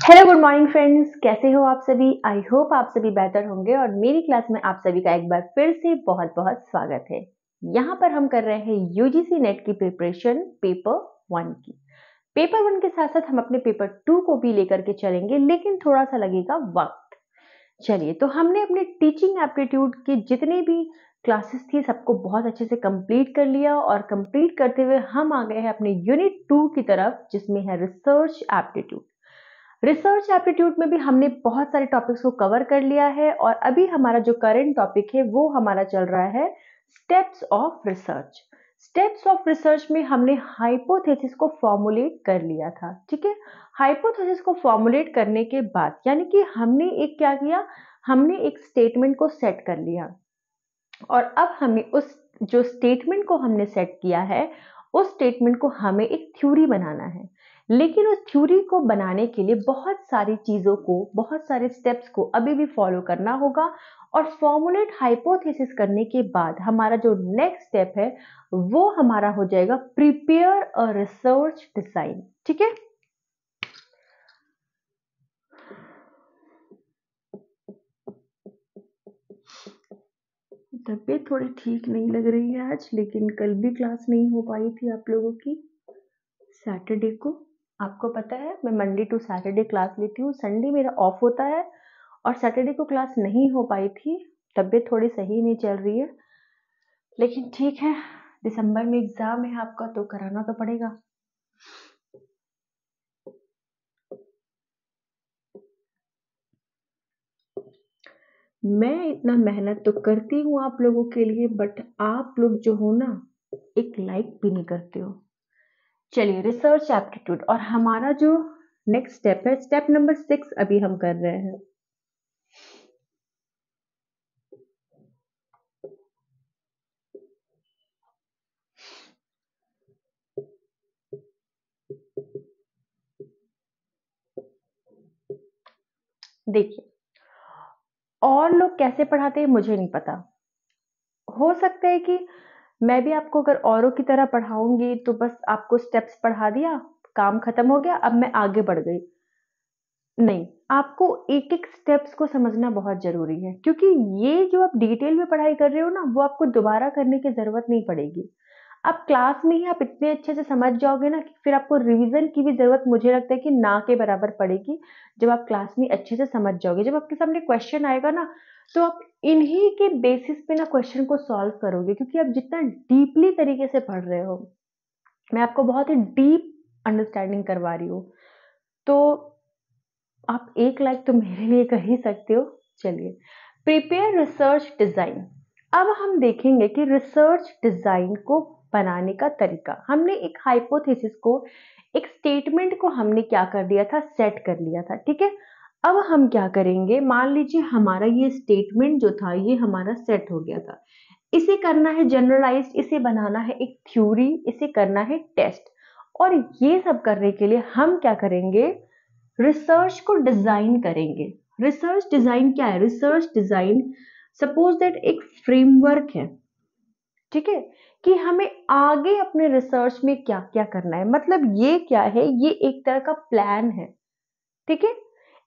Hello good morning friends, कैसे हो आप सभी। आई होप आप सभी बेहतर होंगे और मेरी क्लास में आप सभी का एक बार फिर से बहुत बहुत स्वागत है। यहाँ पर हम कर रहे हैं यूजीसी नेट की प्रिपरेशन पेपर 1 की। पेपर 1 के साथ साथ हम अपने पेपर 2 को भी लेकर के चलेंगे, लेकिन थोड़ा सा लगेगा वक्त। चलिए, तो हमने अपने टीचिंग एप्टीट्यूड के जितने भी क्लासेस थी सबको बहुत अच्छे से कंप्लीट कर लिया और कंप्लीट करते हुए हम आ गए हैं अपने यूनिट 2 की तरफ, जिसमें है रिसर्च एप्टीट्यूड। रिसर्च एप्टीट्यूड में भी हमने बहुत सारे टॉपिक्स को कवर कर लिया है और अभी हमारा जो करंट टॉपिक है वो हमारा चल रहा है steps of research. Steps of research में हमने हाइपोथेसिस को फॉर्मुलेट कर लिया था। ठीक है, हाइपोथेसिस को फॉर्मुलेट करने के बाद यानी कि हमने एक क्या किया, हमने एक स्टेटमेंट को सेट कर लिया और अब हमें उस जो स्टेटमेंट को हमने सेट किया है उस स्टेटमेंट को हमें एक थ्योरी बनाना है। लेकिन उस थ्योरी को बनाने के लिए बहुत सारी चीजों को, बहुत सारे स्टेप्स को अभी भी फॉलो करना होगा और फॉर्मुलेट हाइपोथेसिस करने के बाद हमारा जो नेक्स्ट स्टेप है वो हमारा हो जाएगा प्रिपेयर अ रिसर्च डिजाइन। ठीक है, तबीयत थोड़ी ठीक नहीं लग रही है आज, लेकिन कल भी क्लास नहीं हो पाई थी आप लोगों की। सैटरडे को आपको पता है मैं मंडे टू सैटरडे क्लास लेती हूँ, संडे मेरा ऑफ होता है और सैटरडे को क्लास नहीं हो पाई थी। तबीयत थोड़ी सही नहीं चल रही है, लेकिन ठीक है, दिसंबर में एग्जाम है आपका तो कराना तो पड़ेगा। मैं इतना मेहनत तो करती हूँ आप लोगों के लिए, बट आप लोग जो हो ना, एक लाइक भी नहीं करते हो। चलिए, रिसर्च एप्टीट्यूड और हमारा जो नेक्स्ट स्टेप है, स्टेप नंबर 6 अभी हम कर रहे हैं। देखिए, और लोग कैसे पढ़ाते हैं मुझे नहीं पता। हो सकता है कि मैं भी आपको अगर औरों की तरह पढ़ाऊंगी तो बस आपको स्टेप्स पढ़ा दिया, काम खत्म हो गया, अब मैं आगे बढ़ गई। नहीं, आपको एक एक स्टेप्स को समझना बहुत जरूरी है, क्योंकि ये जो आप डिटेल में पढ़ाई कर रहे हो ना वो आपको दोबारा करने की जरूरत नहीं पड़ेगी। आप क्लास में ही आप इतने अच्छे से समझ जाओगे ना कि फिर आपको रिवीजन की भी जरूरत मुझे लगता है कि ना के बराबर पड़ेगी। जब आप क्लास में अच्छे से समझ जाओगे, जब आपके सामने क्वेश्चन आएगा ना तो आप इन्हीं के बेसिस पे ना क्वेश्चन को सॉल्व करोगे, क्योंकि आप जितना डीपली तरीके से पढ़ रहे हो, मैं आपको बहुत ही डीप अंडरस्टैंडिंग करवा रही हूँ, तो आप एक लाइक तो मेरे लिए कर ही सकते हो। चलिए, प्रिपेयर रिसर्च डिजाइन। अब हम देखेंगे कि रिसर्च डिजाइन को बनाने का तरीका। हमने एक हाइपोथेसिस को, एक स्टेटमेंट को हमने क्या कर दिया था, सेट कर लिया था। ठीक है, अब हम क्या करेंगे, मान लीजिए हमारा ये स्टेटमेंट जो था ये हमारा सेट हो गया था, इसे करना है जनरलाइज, इसे बनाना है एक थ्योरी, इसे करना है टेस्ट। और ये सब करने के लिए हम क्या करेंगे, रिसर्च को डिजाइन करेंगे। रिसर्च डिजाइन क्या है, रिसर्च डिजाइन सपोज दैट एक फ्रेमवर्क है। ठीक है, कि हमें आगे अपने रिसर्च में क्या क्या करना है, मतलब ये क्या है, ये एक तरह का प्लान है। ठीक है,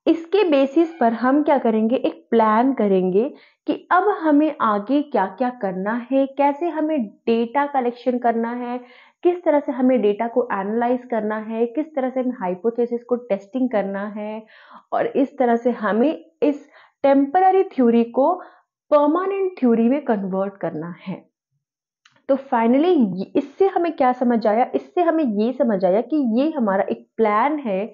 इसके बेसिस पर हम क्या करेंगे, एक प्लान करेंगे कि अब हमें आगे क्या क्या करना है, कैसे हमें डेटा कलेक्शन करना है, किस तरह से हमें डेटा को एनालाइज करना है, किस तरह से हमें हाइपोथेसिस को टेस्टिंग करना है और इस तरह से हमें इस टेम्पररी थ्योरी को परमानेंट थ्योरी में कन्वर्ट करना है। तो फाइनली इससे हमें क्या समझ आया, इससे हमें ये समझ आया कि ये हमारा एक प्लान है,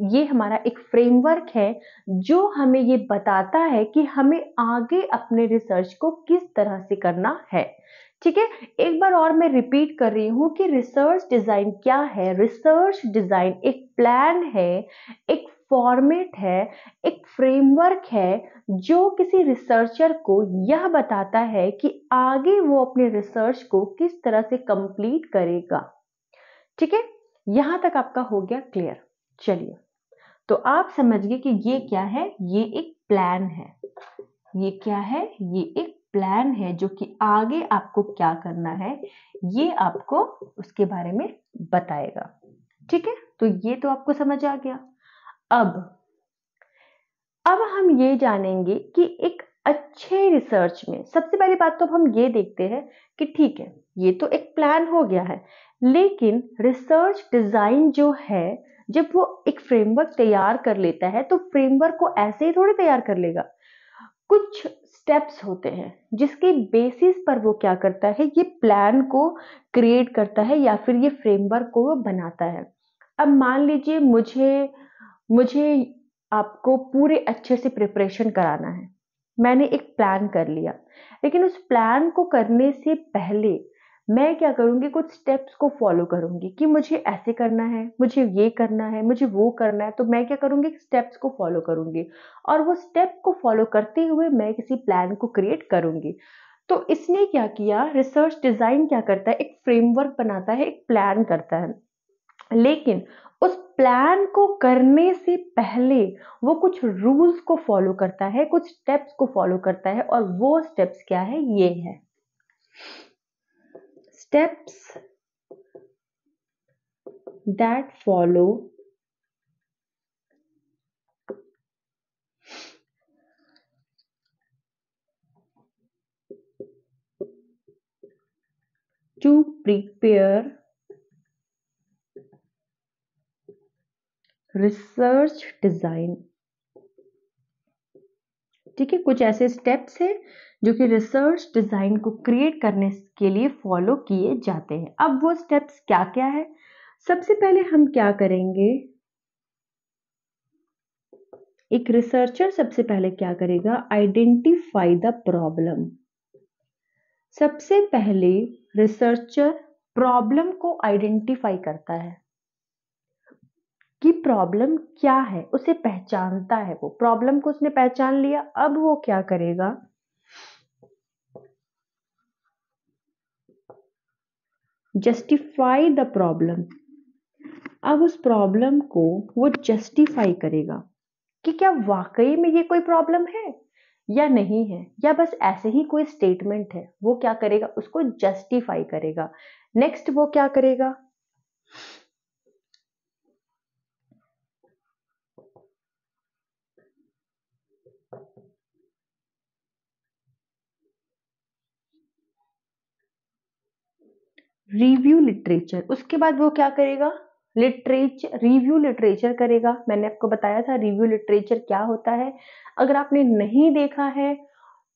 ये हमारा एक फ्रेमवर्क है जो हमें ये बताता है कि हमें आगे अपने रिसर्च को किस तरह से करना है। ठीक है, एक बार और मैं रिपीट कर रही हूं कि रिसर्च डिजाइन क्या है। रिसर्च डिजाइन एक प्लान है, एक फॉर्मेट है, एक फ्रेमवर्क है जो किसी रिसर्चर को यह बताता है कि आगे वो अपने रिसर्च को किस तरह से कंप्लीट करेगा। ठीक है, यहां तक आपका हो गया क्लियर। चलिए, तो आप समझ गए कि ये क्या है, ये एक प्लान है। ये क्या है, ये एक प्लान है जो कि आगे आपको क्या करना है ये आपको उसके बारे में बताएगा। ठीक है, तो ये तो आपको समझ आ गया। अब अब हम ये जानेंगे कि एक अच्छे रिसर्च में सबसे पहली बात तो हम ये देखते हैं कि ठीक है, ये तो एक प्लान हो गया है, लेकिन रिसर्च डिजाइन जो है, जब वो एक फ्रेमवर्क तैयार कर लेता है तो फ्रेमवर्क को ऐसे ही थोड़ी तैयार कर लेगा। कुछ स्टेप्स होते हैं जिसके बेसिस पर वो क्या करता है, ये प्लान को क्रिएट करता है या फिर ये फ्रेमवर्क को वो बनाता है। अब मान लीजिए मुझे मुझे आपको पूरे अच्छे से प्रिपरेशन कराना है। मैंने एक प्लान कर लिया, लेकिन उस प्लान को करने से पहले मैं क्या करूँगी, कुछ स्टेप्स को फ़ॉलो करूँगी कि मुझे ऐसे करना है, मुझे ये करना है, मुझे वो करना है। तो मैं क्या करूँगी, स्टेप्स को फ़ॉलो करूँगी और वो स्टेप को फ़ॉलो करते हुए मैं किसी प्लान को क्रिएट करूँगी। तो इसने क्या किया, रिसर्च डिज़ाइन क्या करता है, एक फ्रेमवर्क बनाता है, एक प्लान करता है। लेकिन उस प्लान को करने से पहले वो कुछ रूल्स को फॉलो करता है, कुछ स्टेप्स को फॉलो करता है, और वो स्टेप्स क्या है, ये है steps that follow to prepare research design. ठीक है, कुछ ऐसे स्टेप्स हैं जो कि रिसर्च डिजाइन को क्रिएट करने के लिए फॉलो किए जाते हैं। अब वो स्टेप्स क्या क्या है, सबसे पहले हम क्या करेंगे, एक रिसर्चर सबसे पहले क्या करेगा, आइडेंटिफाई द प्रॉब्लम। सबसे पहले रिसर्चर प्रॉब्लम को आइडेंटिफाई करता है कि प्रॉब्लम क्या है, उसे पहचानता है। वो प्रॉब्लम को उसने पहचान लिया, अब वो क्या करेगा, जस्टिफाई द प्रॉब्लम। अब उस प्रॉब्लम को वो जस्टिफाई करेगा कि क्या वाकई में ये कोई प्रॉब्लम है या नहीं है, या बस ऐसे ही कोई स्टेटमेंट है। वो क्या करेगा, उसको जस्टिफाई करेगा। नेक्स्ट वो क्या करेगा, रिव्यू लिटरेचर। उसके बाद वो क्या करेगा, लिटरेचर, रिव्यू लिटरेचर करेगा। मैंने आपको बताया था रिव्यू लिटरेचर क्या होता है। अगर आपने नहीं देखा है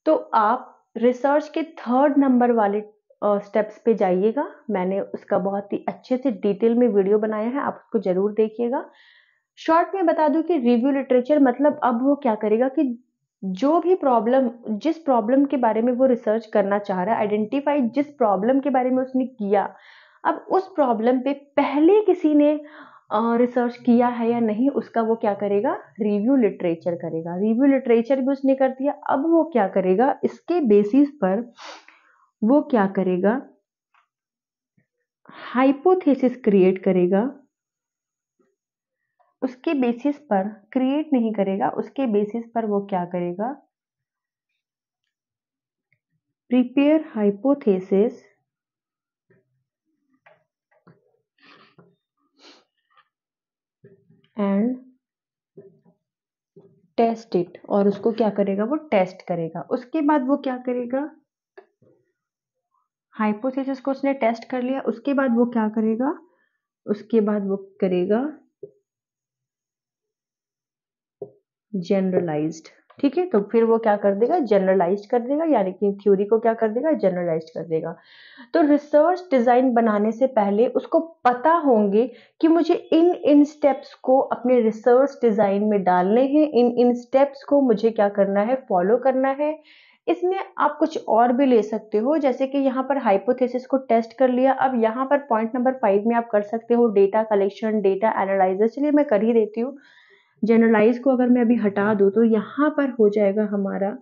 तो आप रिसर्च के 3rd नंबर वाले स्टेप्स पे जाइएगा। मैंने उसका बहुत ही अच्छे से डिटेल में वीडियो बनाया है, आप उसको जरूर देखिएगा। शॉर्ट में बता दूं कि रिव्यू लिटरेचर मतलब अब वो क्या करेगा कि जो भी प्रॉब्लम, जिस प्रॉब्लम के बारे में वो रिसर्च करना चाह रहा है, आइडेंटिफाई जिस प्रॉब्लम के बारे में उसने किया, अब उस प्रॉब्लम पे पहले किसी ने रिसर्च किया है या नहीं, उसका वो क्या करेगा, रिव्यू लिटरेचर करेगा। रिव्यू लिटरेचर भी उसने कर दिया, अब वो क्या करेगा, इसके बेसिस पर वो क्या करेगा, हाइपोथेसिस क्रिएट करेगा। उसके बेसिस पर क्रिएट नहीं करेगा, उसके बेसिस पर वो क्या करेगा, prepare hypothesis and test it. और उसको क्या करेगा, वो टेस्ट करेगा। उसके बाद वो क्या करेगा, हाइपोथेसिस को उसने टेस्ट कर लिया, उसके बाद वो क्या करेगा, उसके बाद वो करेगा जनरलाइज्ड। ठीक है, तो फिर वो क्या कर देगा, जनरलाइज्ड कर देगा, यानी कि थ्योरी को क्या कर देगा, जनरलाइज्ड कर देगा। तो रिसर्च डिजाइन बनाने से पहले उसको पता होंगे कि मुझे इन इन स्टेप्स को अपने रिसर्च डिजाइन में डालने हैं, इन इन स्टेप्स को मुझे क्या करना है, फॉलो करना है। इसमें आप कुछ और भी ले सकते हो, जैसे कि यहाँ पर हाइपोथेसिस को टेस्ट कर लिया। अब यहाँ पर पॉइंट नंबर 5 में आप कर सकते हो डेटा कलेक्शन, डेटा एनालाइजर। चलिए मैं कर ही देती हूँ। जनरलाइज को अगर मैं अभी हटा दूं तो यहाँ पर हो जाएगा हमारा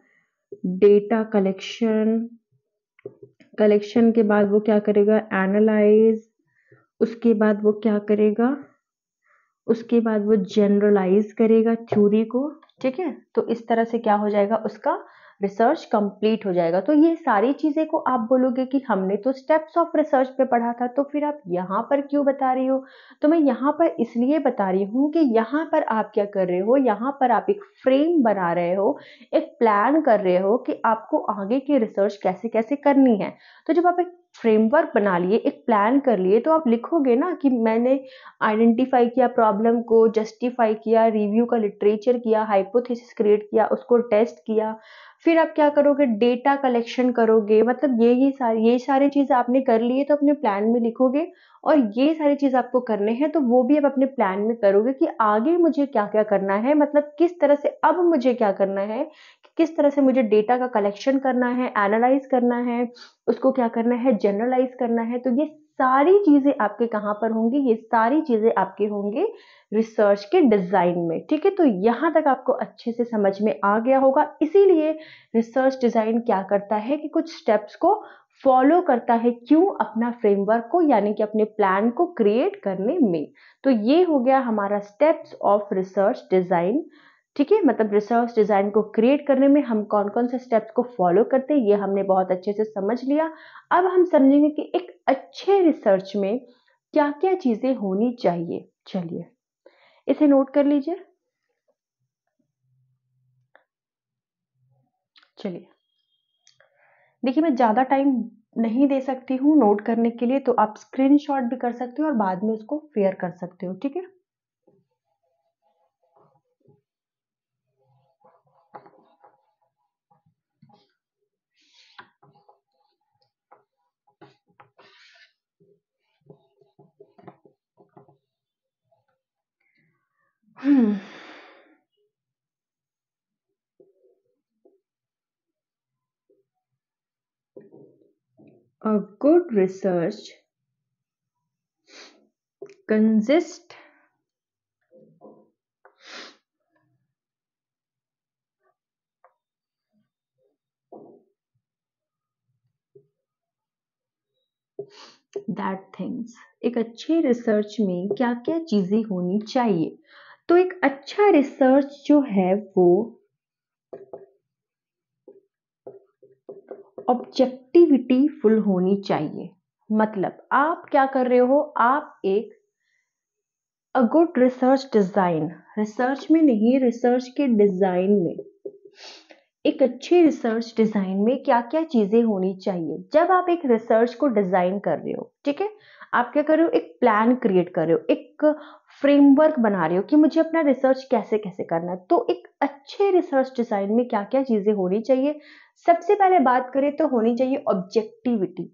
डेटा कलेक्शन। कलेक्शन के बाद वो क्या करेगा, एनालाइज। उसके बाद वो क्या करेगा, उसके बाद वो जनरलाइज करेगा थ्योरी को। ठीक है, तो इस तरह से क्या हो जाएगा उसका रिसर्च कंप्लीट हो जाएगा। तो ये सारी चीजें को आप बोलोगे कि हमने तो स्टेप्स ऑफ रिसर्च पे पढ़ा था, तो फिर आप यहाँ पर क्यों बता रही हो? तो मैं यहाँ पर इसलिए बता रही हूँ कि यहाँ पर आप क्या कर रहे हो, यहाँ पर आप एक फ्रेम बना रहे हो, एक प्लान कर रहे हो कि आपको आगे की रिसर्च कैसे कैसे करनी है। तो जब आप एक फ्रेमवर्क बना लिए, एक प्लान कर लिए, तो आप लिखोगे ना कि मैंने आइडेंटिफाई किया प्रॉब्लम को, जस्टिफाई किया, रिव्यू का लिटरेचर किया, हाइपोथेसिस क्रिएट किया, उसको टेस्ट किया, फिर आप क्या करोगे, डेटा कलेक्शन करोगे। मतलब ये सारी चीज आपने कर लिए तो अपने प्लान में लिखोगे, और ये सारी चीज आपको करने हैं तो वो भी आप अपने प्लान में करोगे कि आगे मुझे क्या क्या करना है, मतलब किस तरह से अब मुझे क्या करना है, किस तरह से मुझे डेटा का कलेक्शन करना है, एनालाइज करना है, उसको क्या करना है, जनरलाइज करना है। तो ये सारी चीजें आपके कहाँ पर होंगी, ये सारी चीजें आपके होंगे रिसर्च के डिजाइन में। ठीक है, तो यहां तक आपको अच्छे से समझ में आ गया होगा। इसीलिए रिसर्च डिजाइन क्या करता है कि कुछ स्टेप्स को फॉलो करता है, क्यों, अपना फ्रेमवर्क को यानी कि अपने प्लान को क्रिएट करने में। तो ये हो गया हमारा स्टेप्स ऑफ रिसर्च डिजाइन। ठीक है, मतलब रिसर्च डिजाइन को क्रिएट करने में हम कौन कौन से स्टेप्स को फॉलो करते हैं, ये हमने बहुत अच्छे से समझ लिया। अब हम समझेंगे कि एक अच्छे रिसर्च में क्या क्या चीजें होनी चाहिए। चलिए इसे नोट कर लीजिए। चलिए देखिए, मैं ज्यादा टाइम नहीं दे सकती हूँ नोट करने के लिए, तो आप स्क्रीनशॉट भी कर सकते हो और बाद में उसको फेयर कर सकते हो। ठीक है, A good research consists that things। एक अच्छे रिसर्च में क्या क्या चीजें होनी चाहिए? तो एक अच्छा रिसर्च जो है वो ऑब्जेक्टिविटी फुल होनी चाहिए। मतलब आप क्या कर रहे हो, आप एक a good research design, research में नहीं, रिसर्च के डिजाइन में, एक अच्छे रिसर्च डिजाइन में क्या क्या चीजें होनी चाहिए। जब आप एक रिसर्च को डिजाइन कर रहे हो, ठीक है, आप क्या कर रहे हो, एक प्लान क्रिएट कर रहे हो, एक फ्रेमवर्क बना रहे हो कि मुझे अपना रिसर्च कैसे कैसे करना है। तो एक अच्छे रिसर्च डिजाइन में क्या क्या चीजें होनी चाहिए? सबसे पहले बात करें तो होनी चाहिए ऑब्जेक्टिविटी।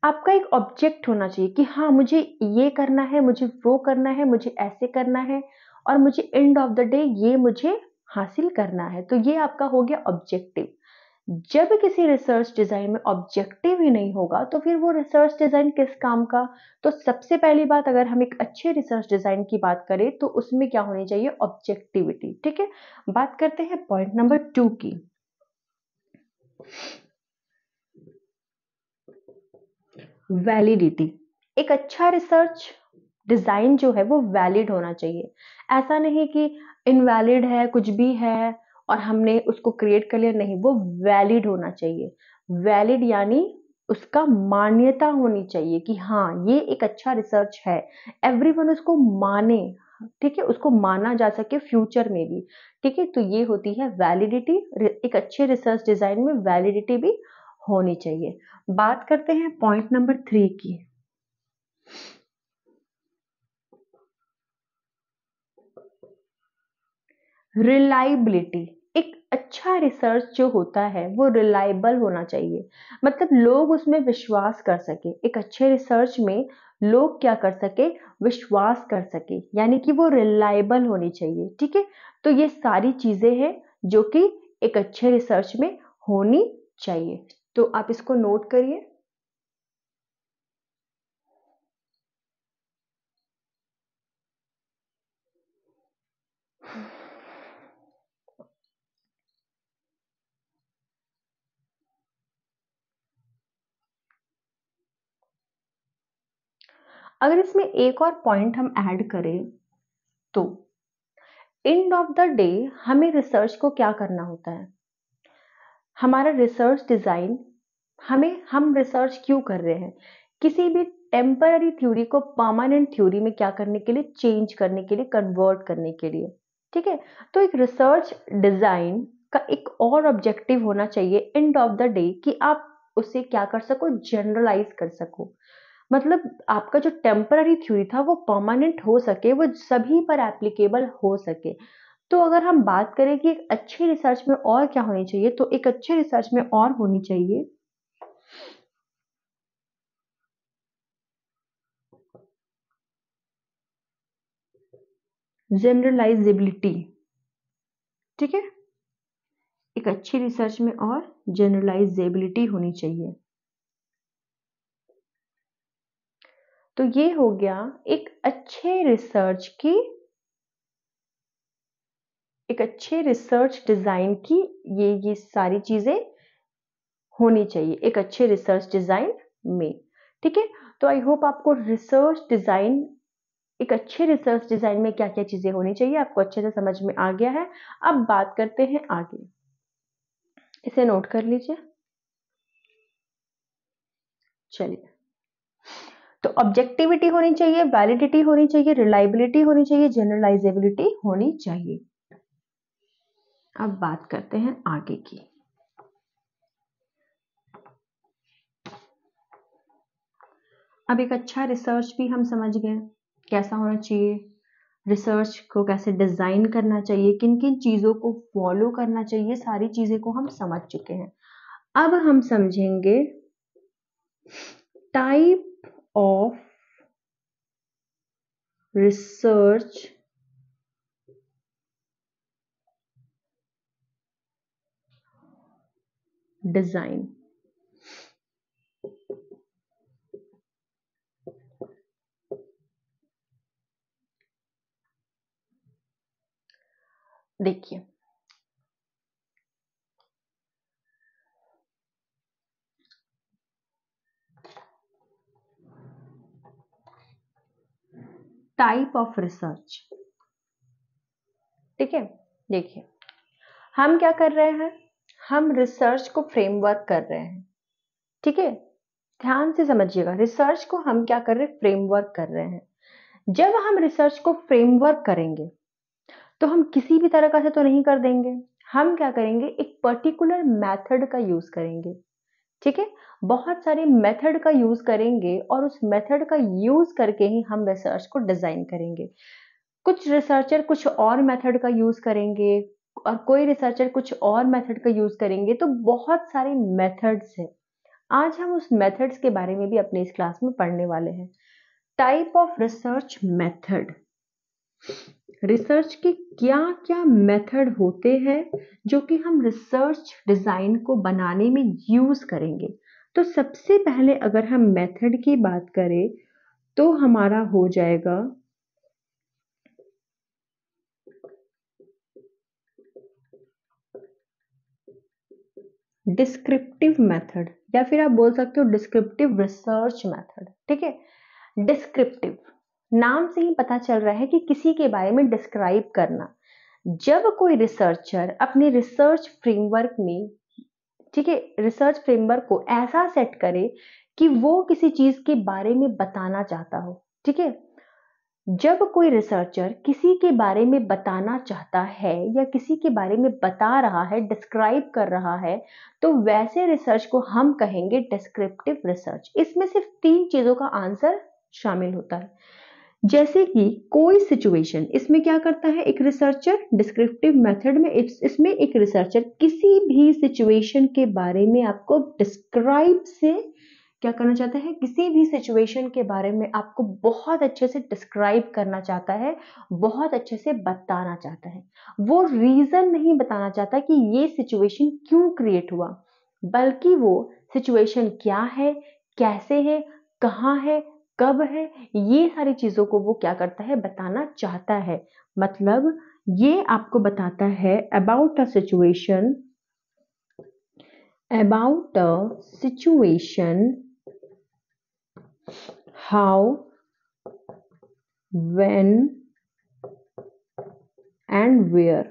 आपका एक ऑब्जेक्ट होना चाहिए कि हाँ, मुझे ये करना है, मुझे वो करना है, मुझे ऐसे करना है, और मुझे एंड ऑफ द डे ये मुझे हासिल करना है। तो ये आपका हो गया ऑब्जेक्टिव। जब किसी रिसर्च डिजाइन में ऑब्जेक्टिव ही नहीं होगा तो फिर वो रिसर्च डिजाइन किस काम का? तो सबसे पहली बात, अगर हम एक अच्छे रिसर्च डिजाइन की बात करें तो उसमें क्या होनी चाहिए? ऑब्जेक्टिविटी। ठीक है, बात करते हैं पॉइंट नंबर 2 की, वैलिडिटी। एक अच्छा रिसर्च डिजाइन जो है वो वैलिड होना चाहिए। ऐसा नहीं कि इनवैलिड है, कुछ भी है और हमने उसको क्रिएट कर लिया, नहीं, वो वैलिड होना चाहिए। वैलिड यानी उसका मान्यता होनी चाहिए कि हाँ, ये एक अच्छा रिसर्च है, एवरीवन उसको माने। ठीक है, उसको माना जा सके फ्यूचर में भी। ठीक है, तो ये होती है वैलिडिटी। एक अच्छे रिसर्च डिजाइन में वैलिडिटी भी होनी चाहिए। बात करते हैं पॉइंट नंबर 3 की, रिलायबिलिटी। एक अच्छा रिसर्च जो होता है वो रिलायबल होना चाहिए, मतलब लोग उसमें विश्वास कर सके। एक अच्छे रिसर्च में लोग क्या कर सके? विश्वास कर सके, यानी कि वो रिलायबल होनी चाहिए। ठीक है, तो ये सारी चीजें हैं जो कि एक अच्छे रिसर्च में होनी चाहिए। तो आप इसको नोट करिए। अगर इसमें एक और पॉइंट हम ऐड करें तो एंड ऑफ द डे हमें रिसर्च को क्या करना होता है? हमारा रिसर्च डिजाइन, हम रिसर्च क्यों कर रहे हैं? किसी भी टेम्पररी थ्योरी को परमानेंट थ्योरी में क्या करने के लिए, चेंज करने के लिए, कन्वर्ट करने के लिए। ठीक है, तो एक रिसर्च डिजाइन का एक और ऑब्जेक्टिव होना चाहिए एंड ऑफ द डे कि आप उसे क्या कर सको, जनरलाइज कर सको। मतलब आपका जो टेम्पररी थ्योरी था वो परमानेंट हो सके, वो सभी पर एप्लीकेबल हो सके। तो अगर हम बात करें कि एक अच्छी रिसर्च में और क्या होनी चाहिए, तो एक अच्छे रिसर्च में और होनी चाहिए जनरलाइजेबिलिटी। ठीक है, एक अच्छी रिसर्च में और जनरलाइजेबिलिटी होनी चाहिए। तो ये हो गया एक अच्छे रिसर्च की, एक अच्छे रिसर्च डिजाइन की ये सारी चीजें होनी चाहिए एक अच्छे रिसर्च डिजाइन में। ठीक है, तो आई होप आपको रिसर्च डिजाइन, एक अच्छे रिसर्च डिजाइन में क्या क्या चीजें होनी चाहिए आपको अच्छे से समझ में आ गया है। अब बात करते हैं आगे, इसे नोट कर लीजिए। चलिए, तो ऑब्जेक्टिविटी होनी चाहिए, वैलिडिटी होनी चाहिए, रिलायबिलिटी होनी चाहिए, जनरलाइजेबिलिटी होनी चाहिए। अब बात करते हैं आगे की। अब एक अच्छा रिसर्च भी हम समझ गए कैसा होना चाहिए, रिसर्च को कैसे डिजाइन करना चाहिए, किन किन चीजों को फॉलो करना चाहिए, सारी चीजें को हम समझ चुके हैं। अब हम समझेंगे टाइप ऑफ रिसर्च डिजाइन। देखिए, टाइप ऑफ रिसर्च। ठीक है, देखिए हम क्या कर रहे हैं, हम रिसर्च को फ्रेमवर्क कर रहे हैं। ठीक है, ध्यान से समझिएगा, रिसर्च को हम क्या कर रहे हैं, फ्रेमवर्क कर रहे हैं। जब हम रिसर्च को फ्रेमवर्क करेंगे तो हम किसी भी तरह से तो नहीं कर देंगे, हम क्या करेंगे, एक पर्टिकुलर मेथड का यूज करेंगे। ठीक है, बहुत सारे मेथड का यूज करेंगे और उस मेथड का यूज करके ही हम रिसर्च को डिजाइन करेंगे। कुछ रिसर्चर कुछ और मेथड का यूज करेंगे और कोई रिसर्चर कुछ और मेथड का यूज करेंगे, तो बहुत सारे मेथड्स हैं। आज हम उस मेथड्स के बारे में भी अपने इस क्लास में पढ़ने वाले हैं। Type of research method, research के क्या क्या मेथड होते हैं जो कि हम रिसर्च डिजाइन को बनाने में यूज करेंगे। तो सबसे पहले अगर हम मेथड की बात करें तो हमारा हो जाएगा डिस्क्रिप्टिव मेथड, या फिर आप बोल सकते हो डिस्क्रिप्टिव रिसर्च मेथड। ठीक है, डिस्क्रिप्टिव, नाम से ही पता चल रहा है कि किसी के बारे में डिस्क्राइब करना। जब कोई रिसर्चर अपने रिसर्च फ्रेमवर्क में, ठीक है, रिसर्च फ्रेमवर्क को ऐसा सेट करे कि वो किसी चीज के बारे में बताना चाहता हो। ठीक है, जब कोई रिसर्चर किसी के बारे में बताना चाहता है या किसी के बारे में बता रहा है, डिस्क्राइब कर रहा है, तो वैसे रिसर्च को हम कहेंगे डिस्क्रिप्टिव रिसर्च। इसमें सिर्फ 3 चीजों का आंसर शामिल होता है। जैसे कि कोई सिचुएशन, इसमें क्या करता है एक रिसर्चर, डिस्क्रिप्टिव मेथड में इसमें एक रिसर्चर किसी भी सिचुएशन के बारे में आपको डिस्क्राइब से क्या करना चाहता है, किसी भी सिचुएशन के बारे में आपको बहुत अच्छे से डिस्क्राइब करना चाहता है, बहुत अच्छे से बताना चाहता है। वो रीजन नहीं बताना चाहता कि ये सिचुएशन क्यों क्रिएट हुआ, बल्कि वो सिचुएशन क्या है, कैसे है, कहाँ है, कब है, ये सारी चीजों को वो क्या करता है, बताना चाहता है। मतलब ये आपको बताता है about a situation, about a situation, how, when and where।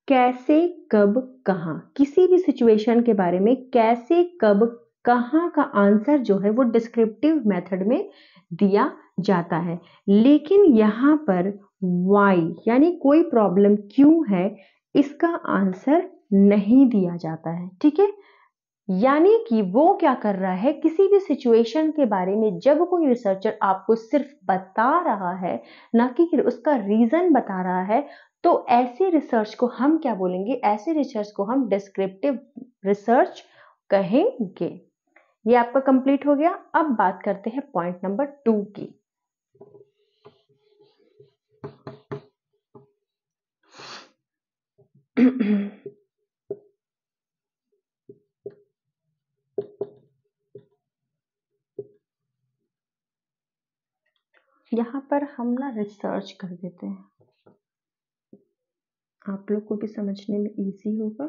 कैसे, कब, कहाँ, किसी भी सिचुएशन के बारे में कैसे, कब, कहाँ का आंसर जो है वो डिस्क्रिप्टिव मेथड में दिया जाता है। लेकिन यहाँ पर वाई यानी कोई प्रॉब्लम क्यों है, इसका आंसर नहीं दिया जाता है। ठीक है, यानी कि वो क्या कर रहा है, किसी भी सिचुएशन के बारे में जब कोई रिसर्चर आपको सिर्फ बता रहा है, ना कि उसका रीजन बता रहा है, तो ऐसे रिसर्च को हम क्या बोलेंगे, ऐसे रिसर्च को हम डिस्क्रिप्टिव रिसर्च कहेंगे। ये आपका कंप्लीट हो गया। अब बात करते हैं पॉइंट नंबर 2 की। यहाँ पर हम ना रिसर्च कर देते हैं, आप लोग को भी समझने में इजी होगा।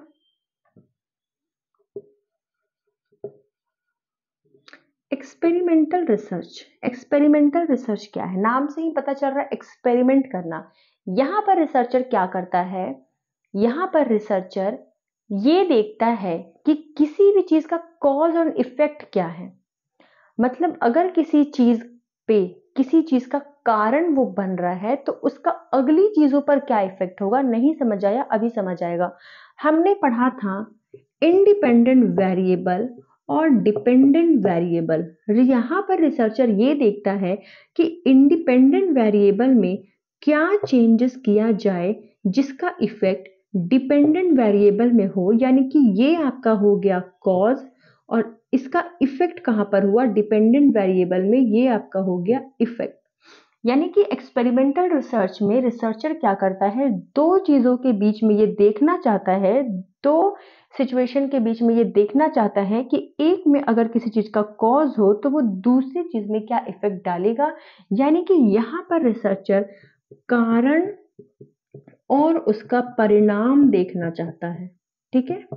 एक्सपेरिमेंटल रिसर्च, एक्सपेरिमेंटल रिसर्च क्या है, नाम से ही पता चल रहा है एक्सपेरिमेंट करना। यहाँ पर रिसर्चर क्या करता है, यहाँ पर रिसर्चर ये देखता है कि किसी भी चीज का कॉज और इफेक्ट क्या है। मतलब अगर किसी चीज पे, किसी चीज का कारण वो बन रहा है, तो उसका अगली चीजों पर क्या इफेक्ट होगा। नहीं समझ आया, अभी समझ आएगा। हमने पढ़ा था इंडिपेंडेंट वेरिएबल और डिपेंडेंट वेरिएबल। यहाँ पर रिसर्चर ये देखता है कि इंडिपेंडेंट वेरिएबल में क्या चेंजेस किया जाए जिसका इफेक्ट डिपेंडेंट वेरिएबल में हो, यानी कि ये आपका हो गया कॉज, और इसका इफेक्ट कहां पर हुआ, डिपेंडेंट वेरिएबल में, ये आपका हो गया इफेक्ट। यानी कि एक्सपेरिमेंटल रिसर्च में रिसर्चर क्या करता है, दो चीजों के बीच में ये देखना चाहता है, दो सिचुएशन के बीच में ये देखना चाहता है कि एक में अगर किसी चीज का कॉज हो तो वो दूसरी चीज में क्या इफेक्ट डालेगा। यानी कि यहाँ पर रिसर्चर कारण और उसका परिणाम देखना चाहता है। ठीक है,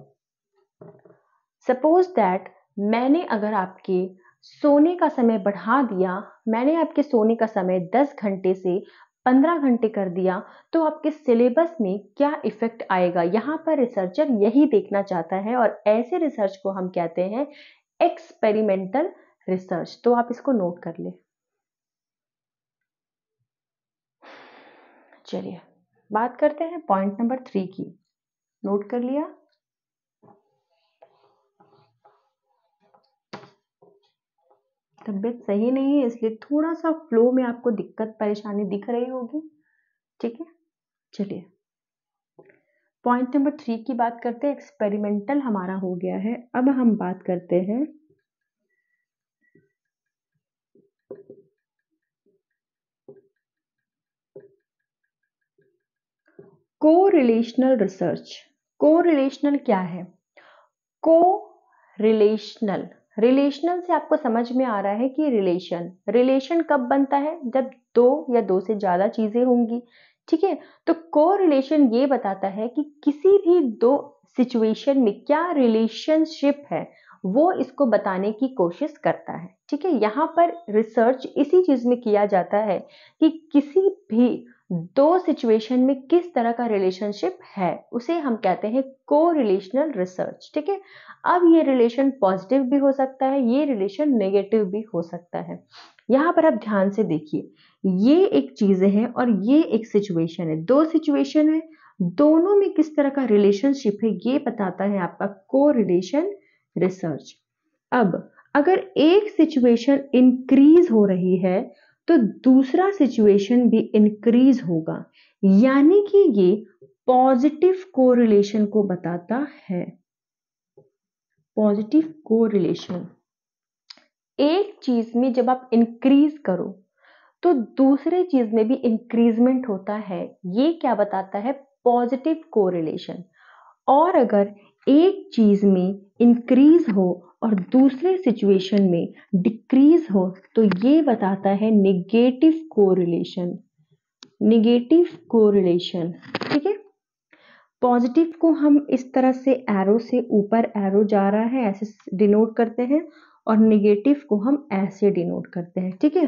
सपोज दैट मैंने अगर आपके सोने का समय बढ़ा दिया, मैंने आपके सोने का समय 10 घंटे से 15 घंटे कर दिया, तो आपके सिलेबस में क्या इफेक्ट आएगा। यहाँ पर रिसर्चर यही देखना चाहता है, और ऐसे रिसर्च को हम कहते हैं एक्सपेरिमेंटल रिसर्च। तो आप इसको नोट कर ले। चलिए बात करते हैं पॉइंट नंबर 3 की। नोट कर लिया। तबीयत सही नहीं है, इसलिए थोड़ा सा फ्लो में आपको दिक्कत परेशानी दिख रही होगी। ठीक है, चलिए पॉइंट नंबर 3 की बात करते हैं। एक्सपेरिमेंटल हमारा हो गया है। अब हम बात करते हैं कोरिलेशनल रिसर्च। कोरिलेशनल क्या है, को रिलेशनल, रिलेशनल से आपको समझ में आ रहा है कि रिलेशन, रिलेशन कब बनता है, जब दो या दो से ज्यादा चीजें होंगी। ठीक है, तो कोरिलेशन ये बताता है कि किसी भी दो सिचुएशन में क्या रिलेशनशिप है, वो इसको बताने की कोशिश करता है। ठीक है, यहाँ पर रिसर्च इसी चीज में किया जाता है कि किसी भी दो सिचुएशन में किस तरह का रिलेशनशिप है, उसे हम कहते हैं कोरिलेशनल रिसर्च। ठीक है, अब ये रिलेशन पॉजिटिव भी हो सकता है, ये रिलेशन नेगेटिव भी हो सकता है। यहाँ पर आप ध्यान से देखिए, ये एक चीज है और ये एक सिचुएशन है, दो सिचुएशन है, दोनों में किस तरह का रिलेशनशिप है ये बताता है आपका कोरिलेशन रिसर्च। अब अगर एक सिचुएशन इंक्रीज हो रही है तो दूसरा सिचुएशन भी इंक्रीज होगा, यानी कि ये पॉजिटिव कोरिलेशन को बताता है। पॉजिटिव कोरिलेशन, एक चीज में जब आप इंक्रीज करो तो दूसरे चीज में भी इंक्रीजमेंट होता है, ये क्या बताता है, पॉजिटिव कोरिलेशन। और अगर एक चीज में इंक्रीज हो और दूसरे सिचुएशन में डिक्रीज हो तो ये बताता है निगेटिव कोरिलेशन। निगेटिव कोरिलेशन, ठीक है। पॉजिटिव को हम इस तरह से एरो से ऊपर एरो जा रहा है ऐसे डिनोट करते हैं, और निगेटिव को हम ऐसे डिनोट करते हैं। ठीक है,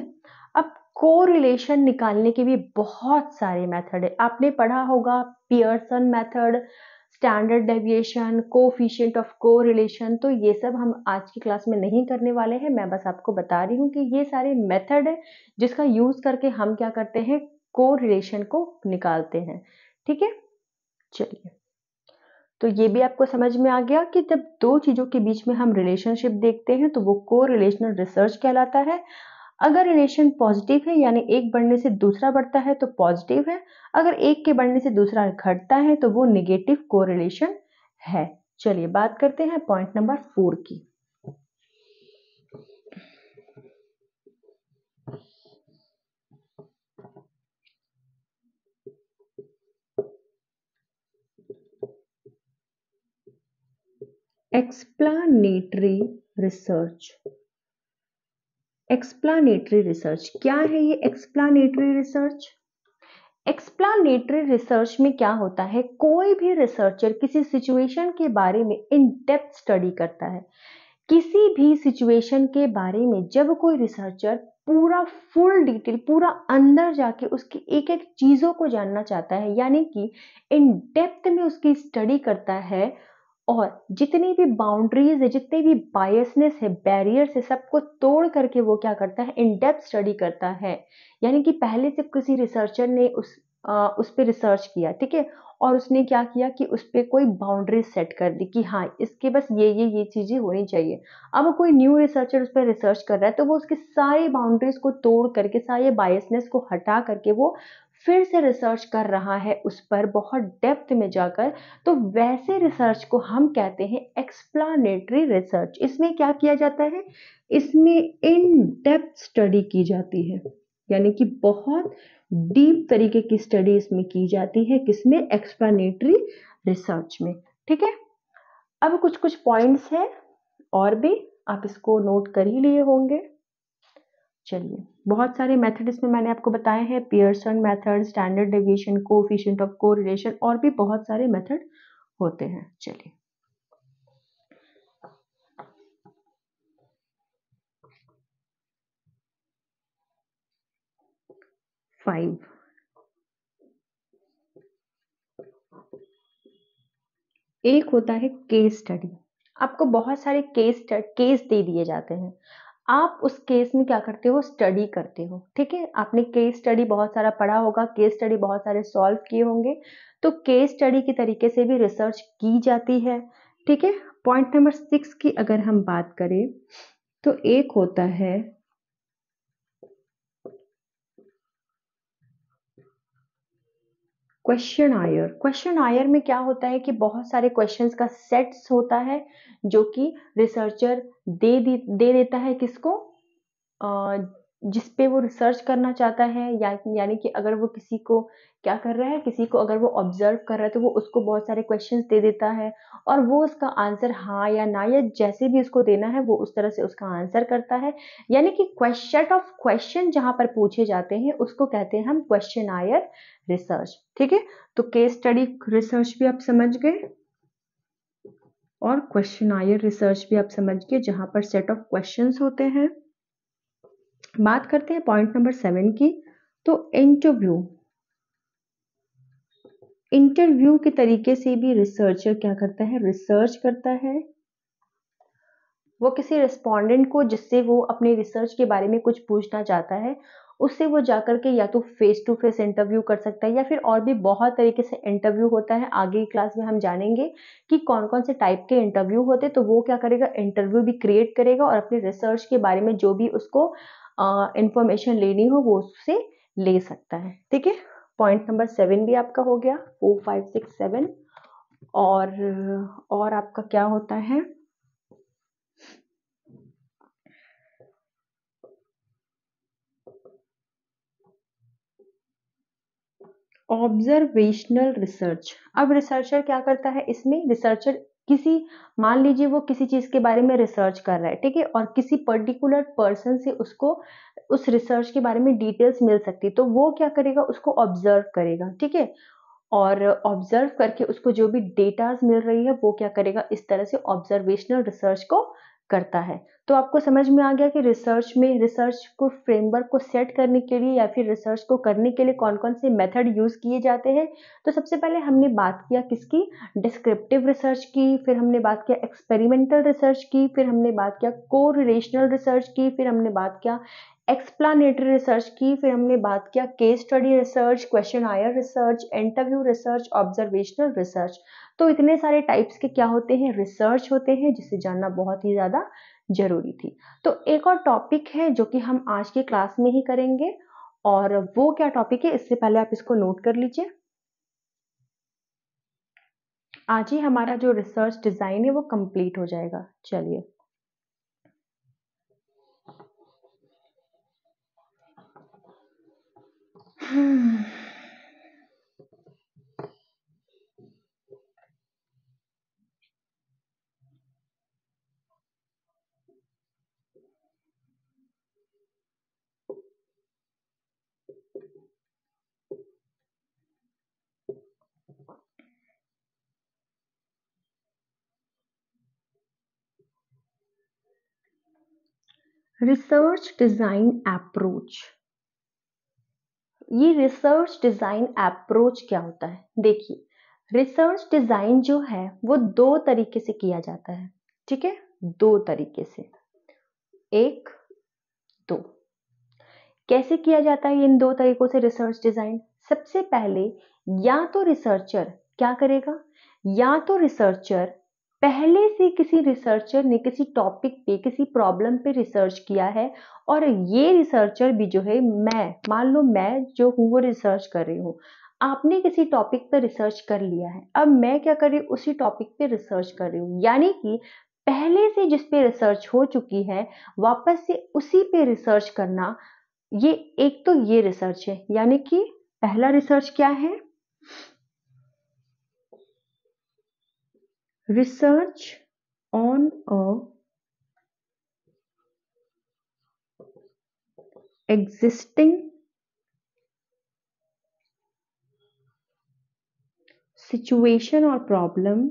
अब कोरिलेशन निकालने के भी बहुत सारे मेथड है। आपने पढ़ा होगा Pearson method, standard deviation, coefficient of correlation. तो ये सब हम आज की क्लास में नहीं करने वाले हैं। मैं बस आपको बता रही हूँ कि ये सारे मेथड है जिसका यूज करके हम क्या करते हैं, कोरिलेशन को निकालते हैं। ठीक है, चलिए, तो ये भी आपको समझ में आ गया कि जब दो चीजों के बीच में हम रिलेशनशिप देखते हैं तो वो कोरिलेशनल रिसर्च कहलाता है। अगर रिलेशन पॉजिटिव है यानी एक बढ़ने से दूसरा बढ़ता है तो पॉजिटिव है, अगर एक के बढ़ने से दूसरा घटता है तो वो नेगेटिव कोरिलेशन है। चलिए बात करते हैं पॉइंट नंबर 4 की। Explanatory research. एक्सप्लानेटरी रिसर्च क्या है ये एक्सप्लानेटरी रिसर्च? एक्सप्लानेटरी रिसर्च में क्या होता है, कोई भी रिसर्चर किसी सिचुएशन के बारे में इन डेप्थ स्टडी करता है। किसी भी सिचुएशन के बारे में जब कोई रिसर्चर पूरा फुल डिटेल, पूरा अंदर जाके उसकी एक एक चीजों को जानना चाहता है, यानी कि इन डेप्थ में उसकी स्टडी करता है, और जितनी भी बाउंड्रीज है, जितने भी बायसनेस है, बैरियर्स है, सबको तोड़ करके वो क्या करता है, इन डेप्थ स्टडी करता है। यानी कि पहले से किसी रिसर्चर ने उस पे रिसर्च किया, ठीक है, और उसने क्या किया कि उस पे कोई बाउंड्री सेट कर दी कि हाँ इसके बस ये चीजें होनी चाहिए। अब कोई न्यू रिसर्चर उस पर रिसर्च कर रहा है तो वो उसके सारी बाउंड्रीज को तोड़ करके, सारे बायसनेस को हटा करके वो फिर से रिसर्च कर रहा है उस पर बहुत डेप्थ में जाकर। तो वैसे रिसर्च को हम कहते हैं एक्सप्लानेटरी रिसर्च। इसमें क्या किया जाता है, इसमें इन डेप्थ स्टडी की जाती है, यानी कि बहुत डीप तरीके की स्टडी इसमें की जाती है। किसमें? एक्सप्लानेटरी रिसर्च में। ठीक है, अब कुछ कुछ पॉइंट्स हैं और भी, आप इसको नोट कर ही लिए होंगे। चलिए, बहुत सारे मेथड इसमें मैंने आपको बताए हैं, Pearson method, standard deviation, coefficient of correlation, और भी बहुत सारे मेथड होते हैं। चलिए, फाइव, एक होता है केस स्टडी। आपको बहुत सारे केस दे दिए जाते हैं, आप उस केस में क्या करते हो, स्टडी करते हो। ठीक है, आपने केस स्टडी बहुत सारा पढ़ा होगा, केस स्टडी बहुत सारे सॉल्व किए होंगे। तो केस स्टडी की तरीके से भी रिसर्च की जाती है। ठीक है, पॉइंट नंबर 6 की अगर हम बात करें तो एक होता है क्वेश्चन आयर। क्वेश्चन आयर में क्या होता है कि बहुत सारे क्वेश्चंस का सेट्स होता है जो कि रिसर्चर दे देता है किसको, जिस पे वो रिसर्च करना चाहता है, यानी कि अगर वो किसी को क्या कर रहा है, किसी को अगर वो ऑब्जर्व कर रहा है तो वो उसको बहुत सारे क्वेश्चंस दे देता है, और वो उसका आंसर हाँ या ना या जैसे भी उसको देना है वो उस तरह से उसका आंसर करता है। यानी कि सेट ऑफ क्वेश्चन जहां पर पूछे जाते हैं उसको कहते हैं हम क्वेश्चन आयर रिसर्च। ठीक है, तो केस स्टडी रिसर्च भी आप समझ गए और क्वेश्चन आयर रिसर्च भी आप समझ गए, जहां पर सेट ऑफ क्वेश्चंस होते हैं। बात करते हैं पॉइंट नंबर 7 की। तो इंटरव्यू, इंटरव्यू के तरीके से भी रिसर्चर क्या करता है, रिसर्च करता है। वो किसी रिस्पोंडेंट को जिससे वो अपने रिसर्च के बारे में कुछ पूछना चाहता है, उससे वो जाकर के या तो फेस टू फेस इंटरव्यू कर सकता है, या फिर और भी बहुत तरीके से इंटरव्यू होता है। आगे की क्लास में हम जानेंगे कि कौन कौन से टाइप के इंटरव्यू होते हैं। तो वो क्या करेगा, इंटरव्यू भी क्रिएट करेगा और अपने रिसर्च के बारे में जो भी उसको इंफॉर्मेशन लेनी हो वो उससे ले सकता है। ठीक है, पॉइंट नंबर 7 भी आपका हो गया, 4 5 6 7। और आपका क्या होता है, ऑब्जर्वेशनल रिसर्च। अब रिसर्चर क्या करता है, इसमें रिसर्चर किसी, मान लीजिए वो किसी चीज के बारे में रिसर्च कर रहा है, ठीक है, और किसी पर्टिकुलर पर्सन से उसको उस रिसर्च के बारे में डिटेल्स मिल सकती है, तो वो क्या करेगा, उसको ऑब्जर्व करेगा। ठीक है, और ऑब्जर्व करके उसको जो भी डेटाज मिल रही है वो क्या करेगा, इस तरह से ऑब्जर्वेशनल रिसर्च को करता है। तो आपको समझ में आ गया कि रिसर्च में रिसर्च को फ्रेमवर्क को सेट करने के लिए या फिर रिसर्च को करने के लिए कौन-कौन से मेथड यूज़ किए जाते हैं। तो सबसे पहले हमने बात किया किसकी, डिस्क्रिप्टिव रिसर्च की, फिर हमने बात किया एक्सपेरिमेंटल रिसर्च की, फिर हमने बात किया कोरिलेशनल रिसर्च की, फिर हमने बात किया एक्सप्लानेटरी रिसर्च की, फिर हमने बात किया case study research, questionnaire research, interview research, observational research. तो इतने सारे टाइप्स के क्या होते हैं, रिसर्च होते हैं, जिसे जानना बहुत ही ज़्यादा ज़रूरी थी। तो एक और टॉपिक है जो कि हम आज की क्लास में ही करेंगे, और वो क्या टॉपिक है, इससे पहले आप इसको नोट कर लीजिए। आज ही हमारा जो रिसर्च डिज़ाइन है वो कंप्लीट हो जाएगा। चलिए, रिसर्च डिज़ाइन अप्रोच। ये रिसर्च डिज़ाइन अप्रोच क्या होता है? देखिए, रिसर्च डिज़ाइन जो है वो 2 तरीके से किया जाता है, ठीक है? 2 तरीके से, 1, 2। कैसे किया जाता है इन 2 तरीकों से रिसर्च डिज़ाइन? सबसे पहले या तो रिसर्चर क्या करेगा? या तो रिसर्चर पहले से किसी रिसर्चर ने किसी टॉपिक पे, किसी प्रॉब्लम पे रिसर्च किया है, और ये रिसर्चर भी जो है, मैं मान लो मैं जो हूँ वो रिसर्च कर रही हूँ, आपने किसी टॉपिक पे रिसर्च कर लिया है, अब मैं क्या कर रही हूँ, उसी टॉपिक पे रिसर्च कर रही हूँ, यानी कि पहले से जिस पे रिसर्च हो चुकी है वापस से उसी पे रिसर्च करना, ये एक तो ये रिसर्च है। यानी कि पहला रिसर्च क्या है, research on a existing situation और प्रॉब्लम,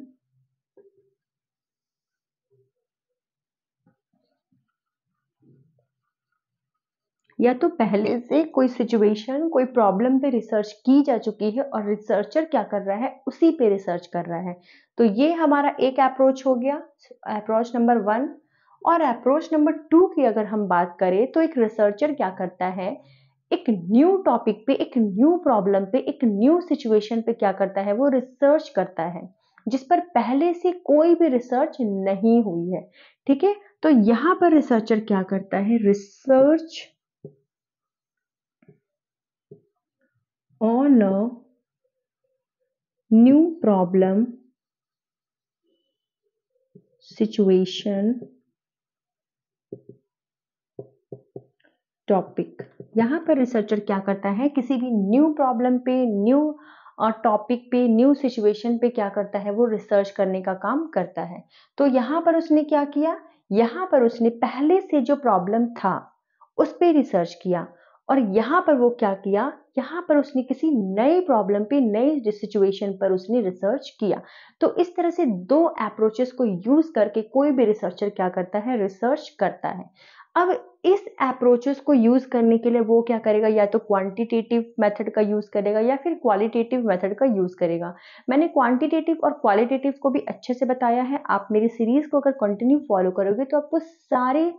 या तो पहले से कोई सिचुएशन, कोई प्रॉब्लम पे रिसर्च की जा चुकी है और रिसर्चर क्या कर रहा है, उसी पे रिसर्च कर रहा है। तो ये हमारा एक अप्रोच हो गया, अप्रोच नंबर 1। और अप्रोच नंबर 2 की अगर हम बात करें तो एक रिसर्चर क्या करता है, एक न्यू टॉपिक पे, एक न्यू प्रॉब्लम पे, एक न्यू सिचुएशन पे क्या करता है, वो रिसर्च करता है जिस पर पहले से कोई भी रिसर्च नहीं हुई है, ठीक है? तो यहाँ पर रिसर्चर क्या करता है, research on a new problem, situation, topic. यहाँ पर रिसर्चर क्या करता है, किसी भी न्यू प्रॉब्लम पे, न्यू टॉपिक पे, न्यू सिचुएशन पे क्या करता है, वो रिसर्च करने का काम करता है। तो यहाँ पर उसने क्या किया, यहाँ पर उसने पहले से जो प्रॉब्लम था उस पे रिसर्च किया, और यहाँ पर वो क्या किया, यहाँ पर उसने किसी नए प्रॉब्लम पे, नई सिचुएशन पर उसने रिसर्च किया। तो इस तरह से 2 अप्रोचेस को यूज करके कोई भी रिसर्चर क्या करता है, रिसर्च करता है। अब इस अप्रोचेस को यूज करने के लिए वो क्या करेगा, या तो क्वांटिटेटिव मेथड का यूज करेगा या फिर क्वालिटेटिव मेथड का यूज करेगा। मैंने क्वांटिटेटिव और क्वालिटेटिव को भी अच्छे से बताया है, आप मेरी सीरीज को अगर कंटिन्यू फॉलो करोगे तो आपको सारे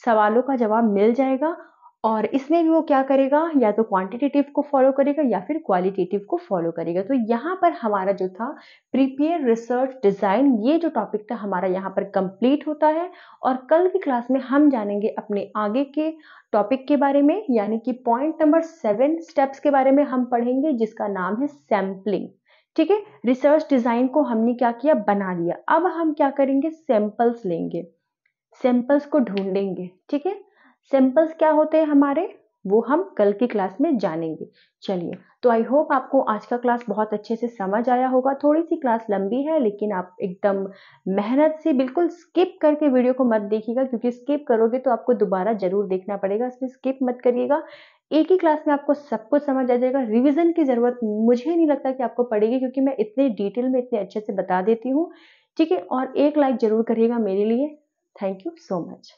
सवालों का जवाब मिल जाएगा। और इसमें भी वो क्या करेगा, या तो क्वांटिटेटिव को फॉलो करेगा या फिर क्वालिटेटिव को फॉलो करेगा। तो यहाँ पर हमारा जो था प्रिपेयर रिसर्च डिजाइन, ये जो टॉपिक था हमारा यहाँ पर कंप्लीट होता है। और कल की क्लास में हम जानेंगे अपने आगे के टॉपिक के बारे में, यानी कि पॉइंट नंबर 7 स्टेप्स के बारे में हम पढ़ेंगे, जिसका नाम है सैम्पलिंग। ठीक है, रिसर्च डिजाइन को हमने क्या किया, बना लिया। अब हम क्या करेंगे, सैंपल्स लेंगे, सैंपल्स को ढूंढेंगे। ठीक है, सैंपल्स क्या होते हैं हमारे, वो हम कल की क्लास में जानेंगे। चलिए, तो आई होप आपको आज का क्लास बहुत अच्छे से समझ आया होगा। थोड़ी सी क्लास लंबी है, लेकिन आप एकदम मेहनत से बिल्कुल स्किप करके वीडियो को मत देखिएगा, क्योंकि स्किप करोगे तो आपको दोबारा जरूर देखना पड़ेगा, इसलिए स्किप मत करिएगा। एक ही क्लास में आपको सब कुछ समझ आ जाएगा। रिवीजन की जरूरत मुझे नहीं लगता कि आपको पड़ेगी, क्योंकि मैं इतने डिटेल में इतने अच्छे से बता देती हूँ। ठीक है, और एक लाइक जरूर करिएगा मेरे लिए। Thank you so much.